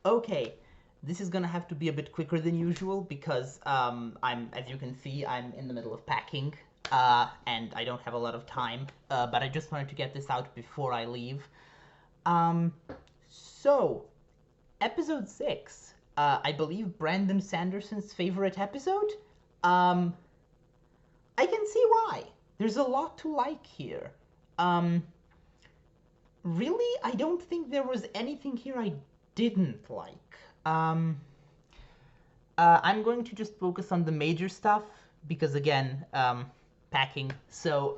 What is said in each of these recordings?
Okay, this is gonna have to be a bit quicker than usual because as you can see, I'm in the middle of packing, and I don't have a lot of time. But I just wanted to get this out before I leave. Um, so episode 6, I believe Brandon Sanderson's favorite episode. Um, I can see why. There's a lot to like here. Um, really, I don't think there was anything here I didn't like. I'm going to just focus on the major stuff because, again, packing. So,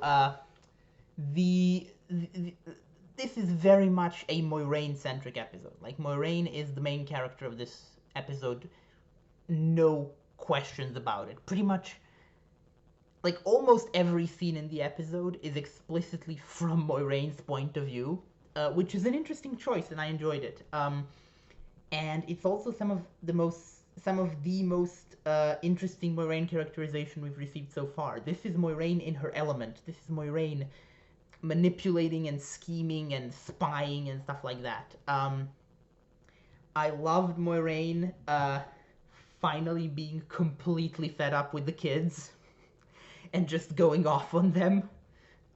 the this is very much a Moiraine-centric episode. Like, Moiraine is the main character of this episode, no questions about it. Pretty much, like, almost every scene in the episode is explicitly from Moiraine's point of view, which is an interesting choice, and I enjoyed it. And it's also some of the most interesting Moiraine characterization we've received so far. This is Moiraine in her element. This is Moiraine manipulating and scheming and spying and stuff like that. I loved Moiraine finally being completely fed up with the kids and just going off on them.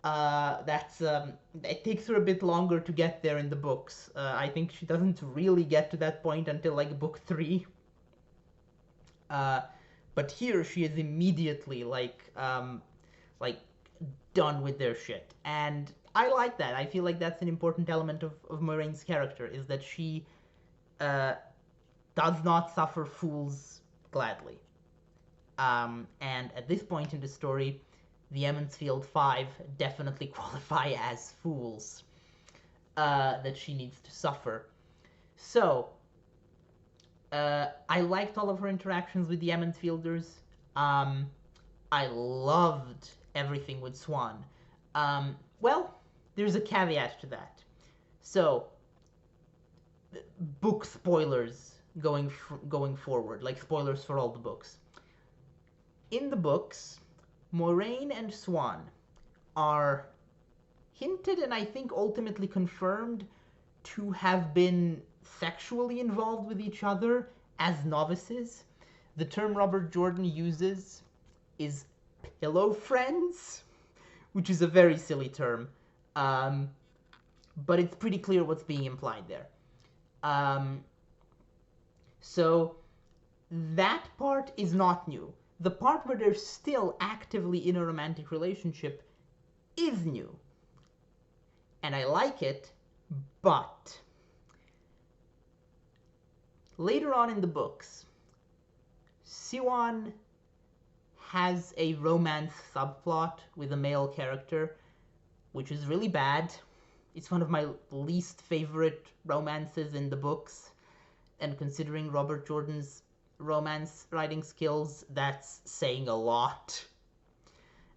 That's it takes her a bit longer to get there in the books. I think she doesn't really get to that point until like book 3. But here she is immediately like done with their shit, and I like that. I feel like that's an important element of Moraine's character, is that she uh, does not suffer fools gladly. And at this point in the story, the Emmonsfield Five definitely qualify as fools that she needs to suffer. So, I liked all of her interactions with the Emmonsfielders. Um, I loved everything with Swan. Well, there's a caveat to that. So, book spoilers going forward, like spoilers for all the books. In the books, Moraine and Swan are hinted and I think ultimately confirmed to have been sexually involved with each other as novices. The term Robert Jordan uses is pillow friends, which is a very silly term, um, but it's pretty clear what's being implied there. Um, so that part is not new. The part where they're still actively in a romantic relationship is new. And I like it, but later on in the books, Siwan has a romance subplot with a male character, which is really bad. It's one of my least favorite romances in the books, and considering Robert Jordan's romance writing skills, that's saying a lot.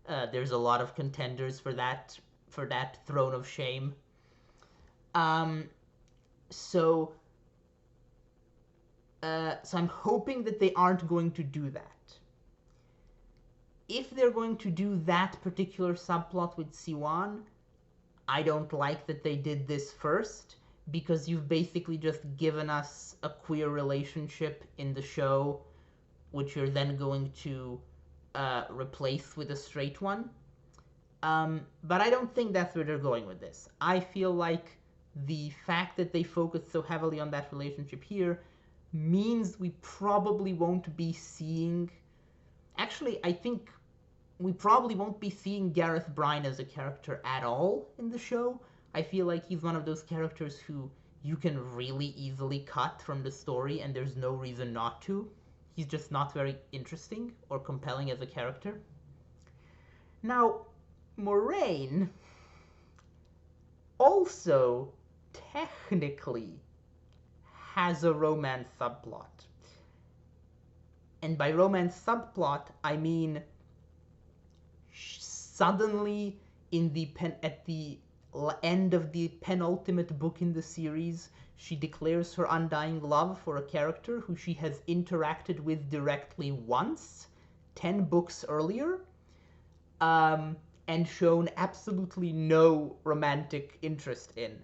There's a lot of contenders for that throne of shame. Um, so so I'm hoping that they aren't going to do that. If they're going to do that particular subplot with Siwan, I don't like that they did this first, because you've basically just given us a queer relationship in the show, which you're then going to replace with a straight one. But I don't think that's where they're going with this. I feel like the fact that they focus so heavily on that relationship here means we probably won't be seeing. Actually, I think we probably won't be seeing Gareth Bryan as a character at all in the show. I feel like he's one of those characters who you can really easily cut from the story and there's no reason not to. He's just not very interesting or compelling as a character. Now, Moraine also technically has a romance subplot. And by romance subplot, I mean suddenly at the end of the penultimate book in the series, she declares her undying love for a character who she has interacted with directly once, 10 books earlier, and shown absolutely no romantic interest in.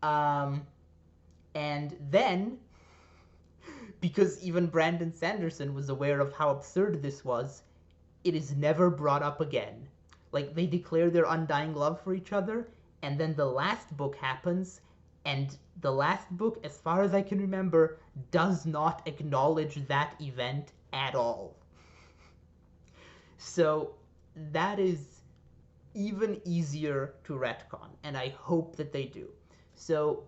Um, And then, because even Brandon Sanderson was aware of how absurd this was, it is never brought up again. Like, they declare their undying love for each other, and then the last book happens, and the last book, as far as I can remember, does not acknowledge that event at all. So that is even easier to retcon, and I hope that they do. So,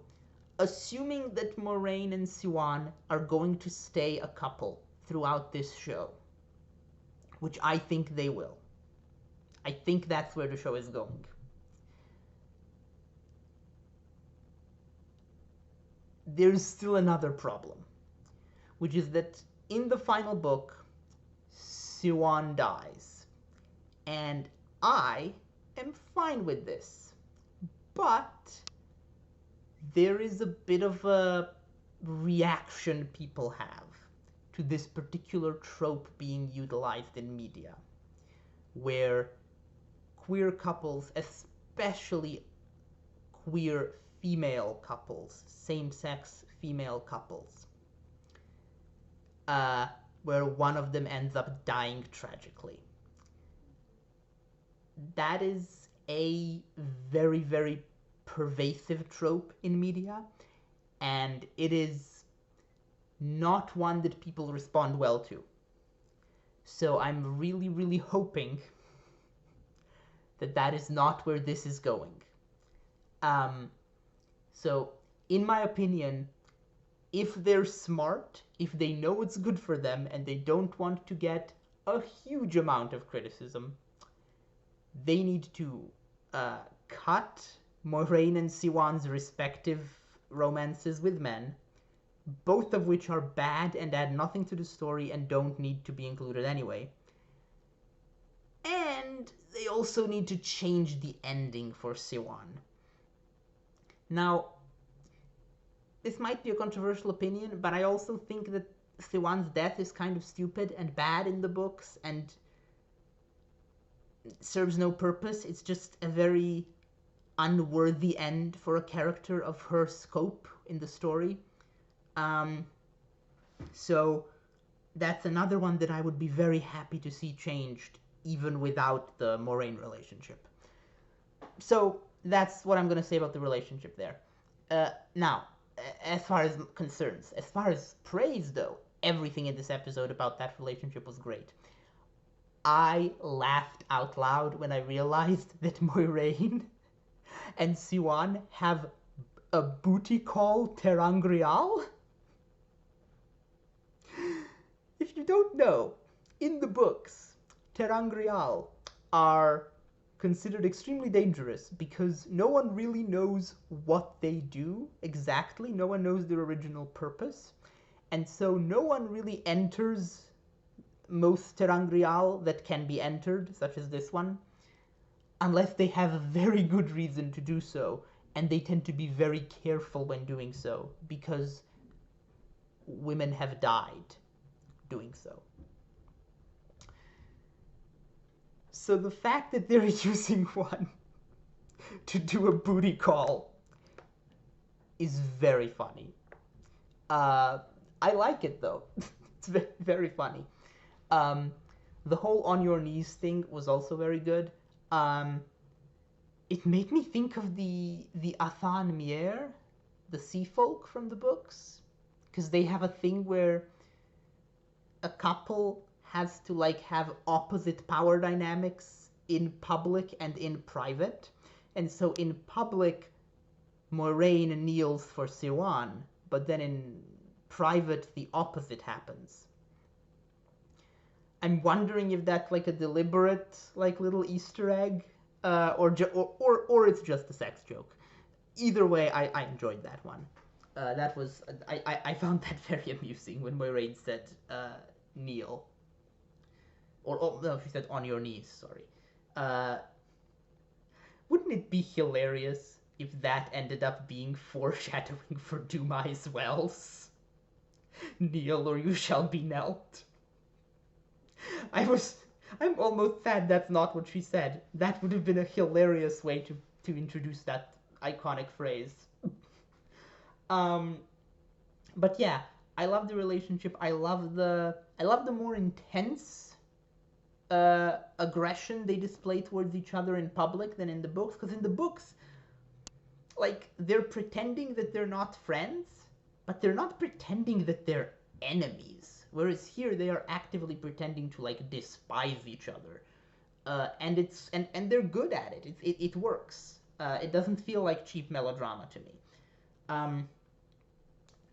assuming that Maureen and Siwan are going to stay a couple throughout this show, which I think they will. I think that's where the show is going. There's still another problem, which is that in the final book, Siwan dies. And I am fine with this. But there is a bit of a reaction people have to this particular trope being utilized in media, where queer couples, especially queer female couples, same-sex female couples, where one of them ends up dying tragically. That is a very, very pervasive trope in media, and it is not one that people respond well to. So I'm really, really hoping that that is not where this is going. So, in my opinion, if they're smart, if they know it's good for them, and they don't want to get a huge amount of criticism, they need to cut Maureen and Siwan's respective romances with men, both of which are bad and add nothing to the story and don't need to be included anyway. And they also need to change the ending for Siwan. Now, this might be a controversial opinion, but I also think that Siwan's death is kind of stupid and bad in the books and serves no purpose. It's just a very unworthy end for a character of her scope in the story. So that's another one that I would be very happy to see changed, even without the Maureen relationship. So that's what I'm going to say about the relationship there. Now, as far as concerns, as far as praise, though, everything in this episode about that relationship was great. I laughed out loud when I realized that Maureen and Siwan have a booty call terangrial. If you don't know, in the books, terangrial are considered extremely dangerous because no one really knows what they do exactly. No one knows their original purpose. And so no one really enters most terangrial that can be entered, such as this one, unless they have a very good reason to do so. And they tend to be very careful when doing so because women have died doing so. So the fact that they're using one to do a booty call is very funny. I like it though. It's very, very funny. The whole on your knees thing was also very good. It made me think of the Athan Mier, the sea folk from the books, because they have a thing where a couple has to like have opposite power dynamics in public and in private. And so in public, Maureen kneels for Siwan, but then in private, the opposite happens. I'm wondering if that's like a deliberate, like little Easter egg, or it's just a sex joke. Either way, I enjoyed that one. That was I found that very amusing when Maureen said kneel. Or oh, no, she said on your knees. Sorry. Wouldn't it be hilarious if that ended up being foreshadowing for Dumai's Wells? Kneel or you shall be knelt. I'm almost sad that's not what she said. That would have been a hilarious way to introduce that iconic phrase. But yeah, I love the relationship. I love the more intense aggression they display towards each other in public than in the books. Because in the books, like, they're pretending that they're not friends, but they're not pretending that they're enemies. Whereas here, they are actively pretending to like despise each other, and they're good at it. It works. It doesn't feel like cheap melodrama to me. Um,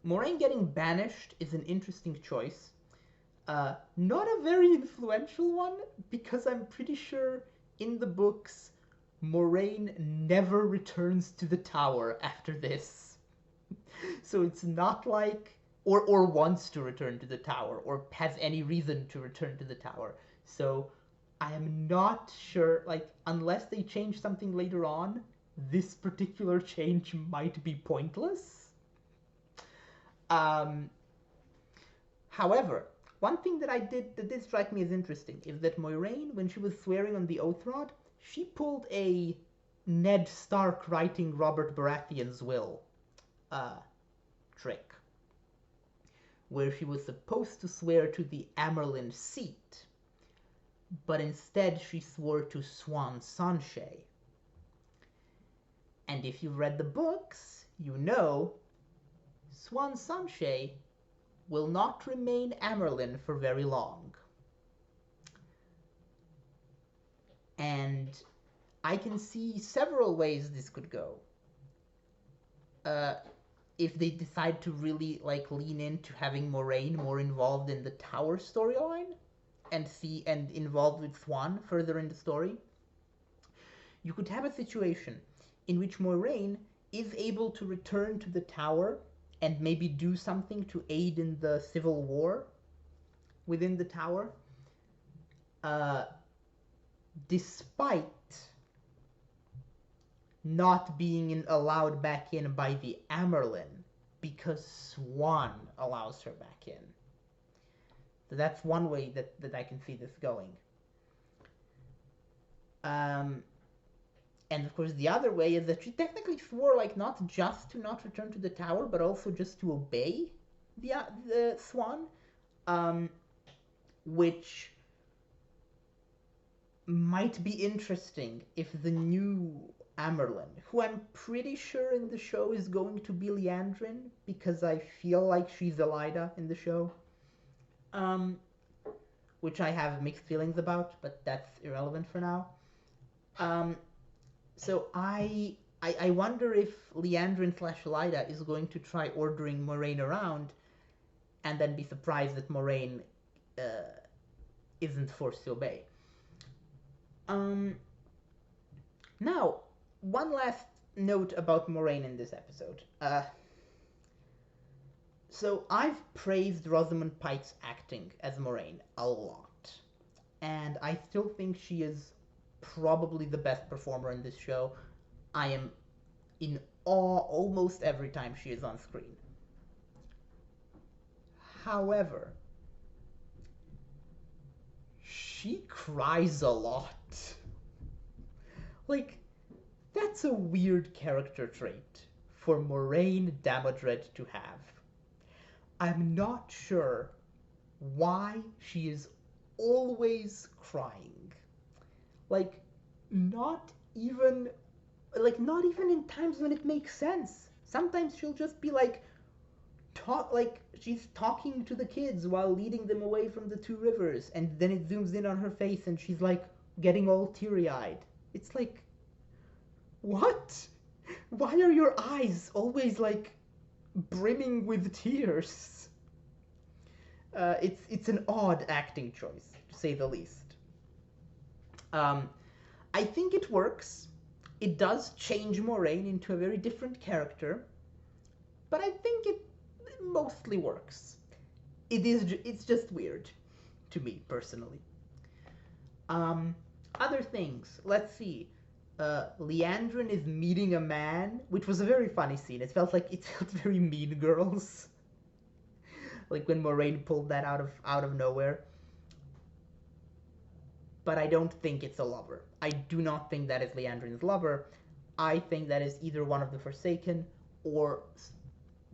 Moraine getting banished is an interesting choice. Not a very influential one, because I'm pretty sure in the books, Moraine never returns to the tower after this. So it's not like, or wants to return to the tower, or has any reason to return to the tower. So I am not sure, like, unless they change something later on, this particular change might be pointless. Um, However, one thing that did strike me as interesting is that Moiraine, when she was swearing on the oath rod, she pulled a Ned Stark writing Robert Baratheon's will uh, trick, where she was supposed to swear to the Amerlin seat, but instead she swore to Swan Sanchez. And if you've read the books, you know Swan Sanchez will not remain Amerlin for very long. And I can see several ways this could go. If they decide to really like lean into having Moraine more involved in the Tower storyline and involved with Swan further in the story, you could have a situation in which Moraine is able to return to the Tower and maybe do something to aid in the civil war within the Tower, uh, despite not being allowed back in by the Amerlin, because Swan allows her back in. So that's one way that I can see this going. And of course, the other way is that she technically swore, like, not just to not return to the tower, but also just to obey the Swan, which might be interesting if the new Amerlin, who I'm pretty sure in the show is going to be Liandrin, because I feel like she's Elida in the show, which I have mixed feelings about, but that's irrelevant for now. So I wonder if Liandrin / Elida is going to try ordering Moraine around, and then be surprised that Moraine isn't forced to obey. Now, one last note about Moraine in this episode. So I've praised Rosamund Pike's acting as Moraine a lot, and I still think she is probably the best performer in this show. I am in awe almost every time she is on screen. However, she cries a lot. Like, that's a weird character trait for Moraine Damodred to have. I'm not sure why she is always crying. Like, not even not even in times when it makes sense. Sometimes she'll just be like she's talking to the kids while leading them away from the two rivers, and then it zooms in on her face and she's like getting all teary-eyed. It's like, what? Why are your eyes always like brimming with tears? It's an odd acting choice, to say the least. I think it works. It does change Moraine into a very different character, but I think it mostly works. It's just weird to me personally. Other things. Let's see. Liandrin is meeting a man, which was a very funny scene. It felt very Mean Girls, like when Moraine pulled that out of nowhere. But I don't think it's a lover. I do not think that is Liandrin's lover. I think that is either one of the Forsaken or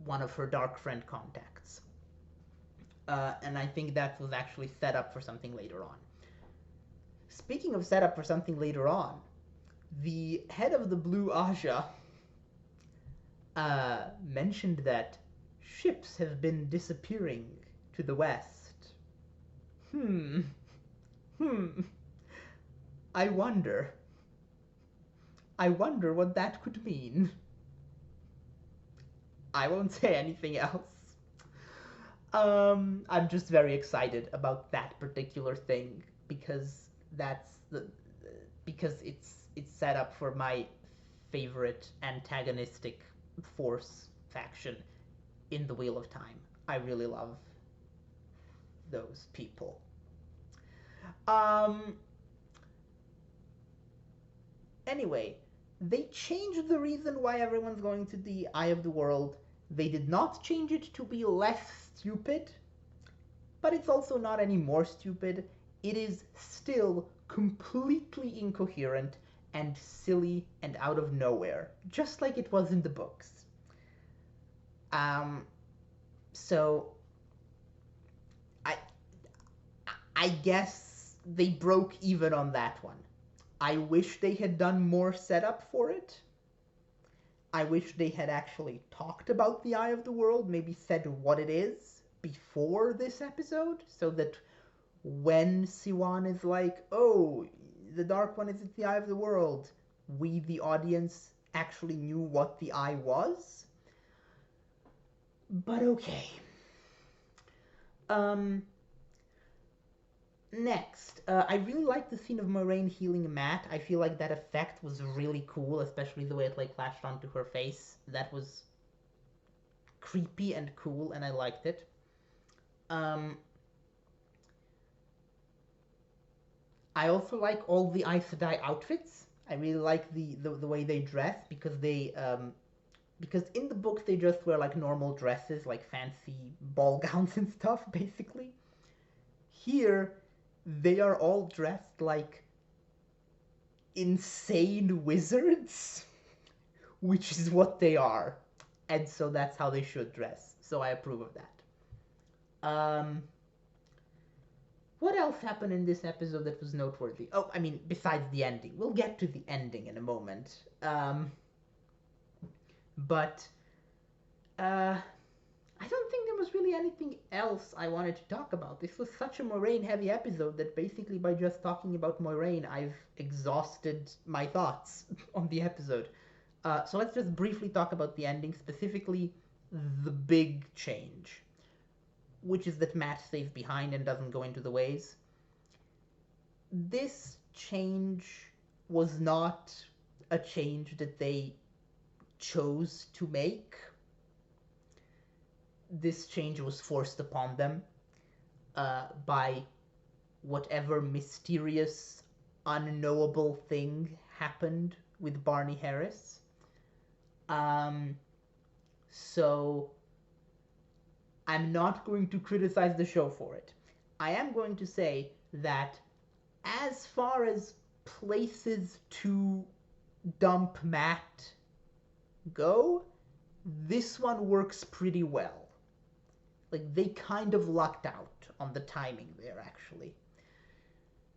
one of her dark friend contacts. And I think that was actually set up for something later on. Speaking of set up for something later on, the head of the Blue Aja mentioned that ships have been disappearing to the west. Hmm. I wonder. I wonder what that could mean. I won't say anything else. I'm just very excited about that particular thing because it's set up for my favorite antagonistic force faction in the Wheel of Time. I really love those people. Anyway, they changed the reason why everyone's going to the Eye of the World. They did not change it to be less stupid, but it's also not any more stupid. It is still completely incoherent and silly and out of nowhere, just like it was in the books. So I guess they broke even on that one. I wish they had done more setup for it. I wish they had actually talked about the Eye of the World, maybe said what it is before this episode, so that when Siwan is like, oh, the Dark One is at the Eye of the World, we, the audience, actually knew what the Eye was. But okay. Next, I really like the scene of Maureen healing Matt. I feel like that effect was really cool, especially the way it like flashed onto her face. That was creepy and cool, and I liked it. I also like all the Aes Sedai outfits. I really like the way they dress because because in the books they just wear like normal dresses, like fancy ball gowns and stuff, basically. Here, they are all dressed like insane wizards, which is what they are. And so that's how they should dress. So I approve of that. What else happened in this episode that was noteworthy? Oh, I mean, besides the ending. We'll get to the ending in a moment. But I don't think there was really anything else I wanted to talk about. This was such a Moiraine-heavy episode that basically by just talking about Moiraine, I've exhausted my thoughts on the episode. So let's just briefly talk about the ending, specifically the big change, which is that Matt stays behind and doesn't go into the ways. This change was not a change that they chose to make. This change was forced upon them by whatever mysterious, unknowable thing happened with Barney Harris. So I'm not going to criticize the show for it. I am going to say that as far as places to dump Matt go, this one works pretty well. Like, they kind of lucked out on the timing there, actually.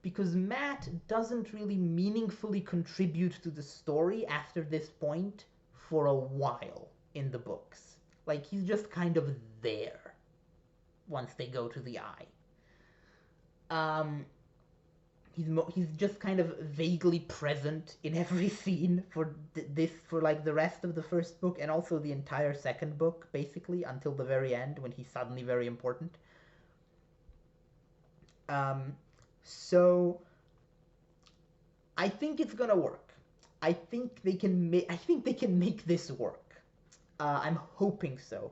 Because Matt doesn't really meaningfully contribute to the story after this point for a while in the books. Like, he's just kind of there once they go to the Eye. He's just kind of vaguely present in every scene for for like the rest of the first book and also the entire second book, basically, until the very end when he's suddenly very important. So I think it's gonna work. I think they can make this work. I'm hoping so.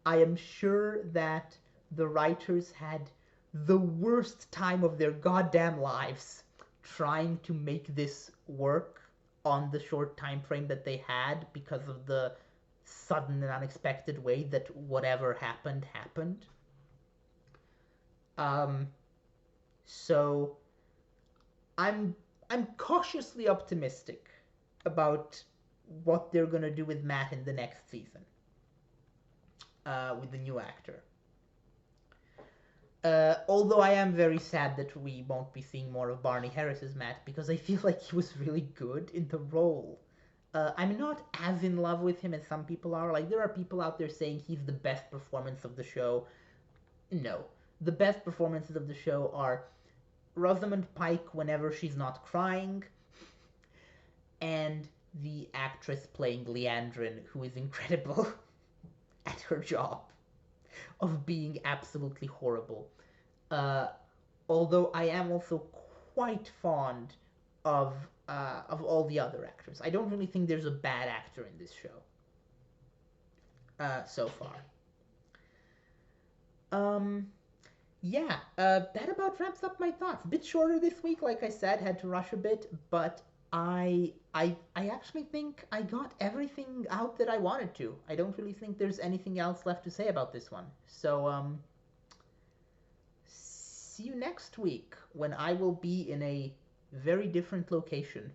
I am sure that the writers had the worst time of their goddamn lives trying to make this work on the short time frame that they had because of the sudden and unexpected way that whatever happened. So I'm cautiously optimistic about what they're gonna do with Matt in the next season. with the new actor. Although I am very sad that we won't be seeing more of Barney Harris as Matt, because I feel like he was really good in the role. I'm not as in love with him as some people are. Like, there are people out there saying he's the best performance of the show. No. The best performances of the show are Rosamund Pike whenever she's not crying, and the actress playing Leandrin, who is incredible at her job of being absolutely horrible. Uh, Although I am also quite fond of all the other actors. I don't really think there's a bad actor in this show so far. Um, yeah, that about wraps up my thoughts. A bit shorter this week, like I said, had to rush a bit, but I actually think I got everything out that I wanted to. I don't really think there's anything else left to say about this one. So see you next week when I will be in a very different location.